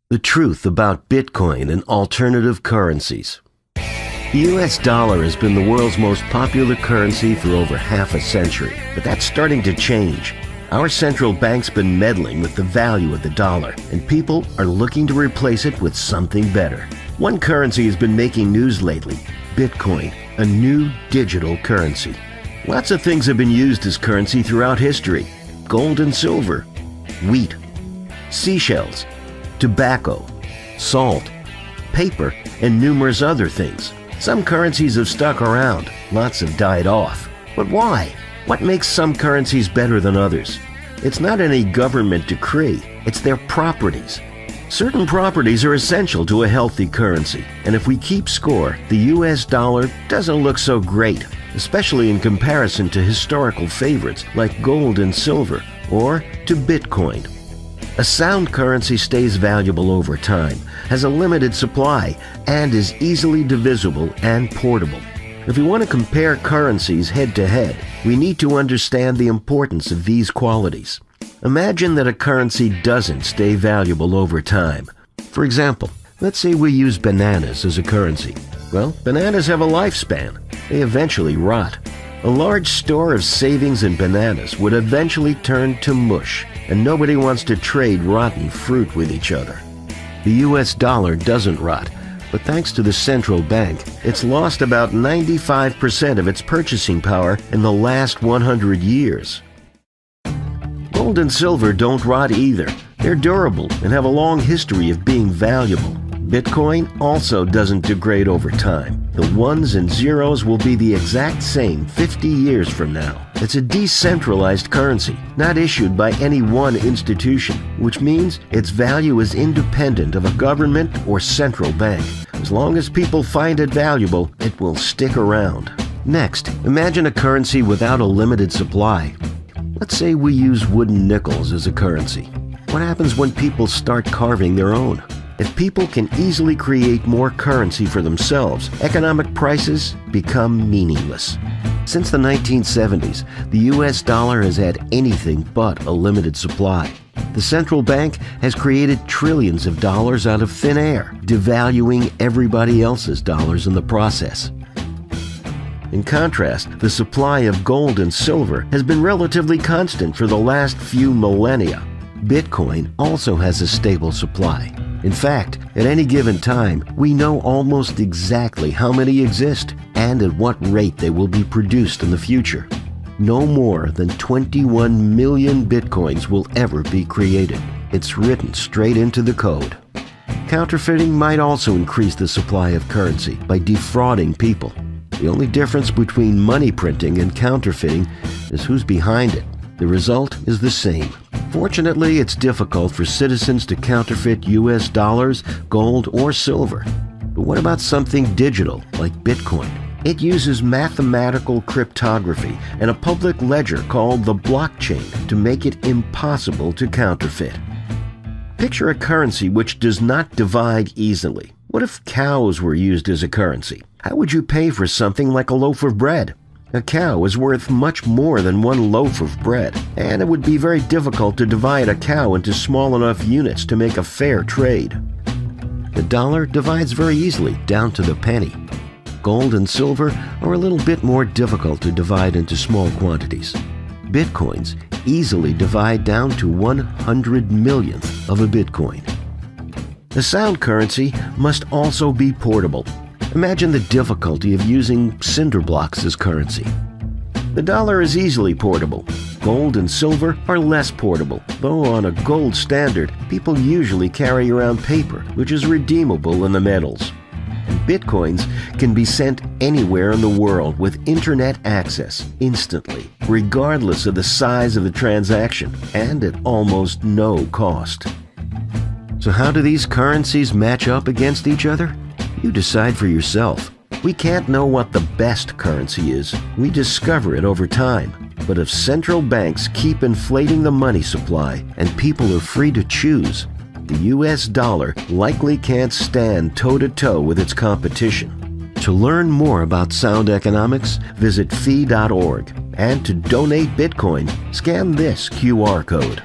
The truth about Bitcoin and alternative currencies. The US dollar has been the world's most popular currency for over half a century, but that's starting to change. Our central bank's been meddling with the value of the dollar, and people are looking to replace it with something better. One currency has been making news lately: Bitcoin, a new digital currency. Lots of things have been used as currency throughout history: gold and silver, wheat, seashells, tobacco, salt, paper, and numerous other things. Some currencies have stuck around, lots have died off. But why? What makes some currencies better than others? It's not any government decree, it's their properties. Certain properties are essential to a healthy currency, and if we keep score, the US dollar doesn't look so great, especially in comparison to historical favorites like gold and silver, or to Bitcoin. A sound currency stays valuable over time, has a limited supply, and is easily divisible and portable. If we want to compare currencies head-to-head, we need to understand the importance of these qualities. Imagine that a currency doesn't stay valuable over time. For example, let's say we use bananas as a currency. Well, bananas have a lifespan. They eventually rot. A large store of savings in bananas would eventually turn to mush, and nobody wants to trade rotten fruit with each other. The US dollar doesn't rot, but thanks to the central bank, it's lost about 95% of its purchasing power in the last 100 years. Gold and silver don't rot either. They're durable and have a long history of being valuable. Bitcoin also doesn't degrade over time. The ones and zeros will be the exact same 50 years from now. It's a decentralized currency, not issued by any one institution, which means its value is independent of a government or central bank. As long as people find it valuable, it will stick around. Next, imagine a currency without a limited supply. Let's say we use wooden nickels as a currency. What happens when people start carving their own? If people can easily create more currency for themselves, economic prices become meaningless. Since the 1970s, the US dollar has had anything but a limited supply. The central bank has created trillions of dollars out of thin air, devaluing everybody else's dollars in the process. In contrast, the supply of gold and silver has been relatively constant for the last few millennia. Bitcoin also has a stable supply. In fact, at any given time, we know almost exactly how many exist and at what rate they will be produced in the future. No more than 21 million Bitcoins will ever be created. It's written straight into the code. Counterfeiting might also increase the supply of currency by defrauding people. The only difference between money printing and counterfeiting is who's behind it. The result is the same. Fortunately, it's difficult for citizens to counterfeit US dollars, gold, or silver. But what about something digital like Bitcoin? It uses mathematical cryptography and a public ledger called the blockchain to make it impossible to counterfeit. Picture a currency which does not divide easily. What if cows were used as a currency? How would you pay for something like a loaf of bread? A cow is worth much more than one loaf of bread, and it would be very difficult to divide a cow into small enough units to make a fair trade. The dollar divides very easily down to the penny. Gold and silver are a little bit more difficult to divide into small quantities. Bitcoins easily divide down to 100 millionth of a Bitcoin. A sound currency must also be portable. Imagine the difficulty of using cinder blocks as currency. The dollar is easily portable. Gold and silver are less portable, though on a gold standard, people usually carry around paper, which is redeemable in the metals. And Bitcoins can be sent anywhere in the world with internet access instantly, regardless of the size of the transaction, and at almost no cost. So how do these currencies match up against each other? You decide for yourself. We can't know what the best currency is. We discover it over time. But if central banks keep inflating the money supply and people are free to choose, the US dollar likely can't stand toe-to-toe with its competition. To learn more about sound economics, visit fee.org. And to donate Bitcoin, scan this QR code.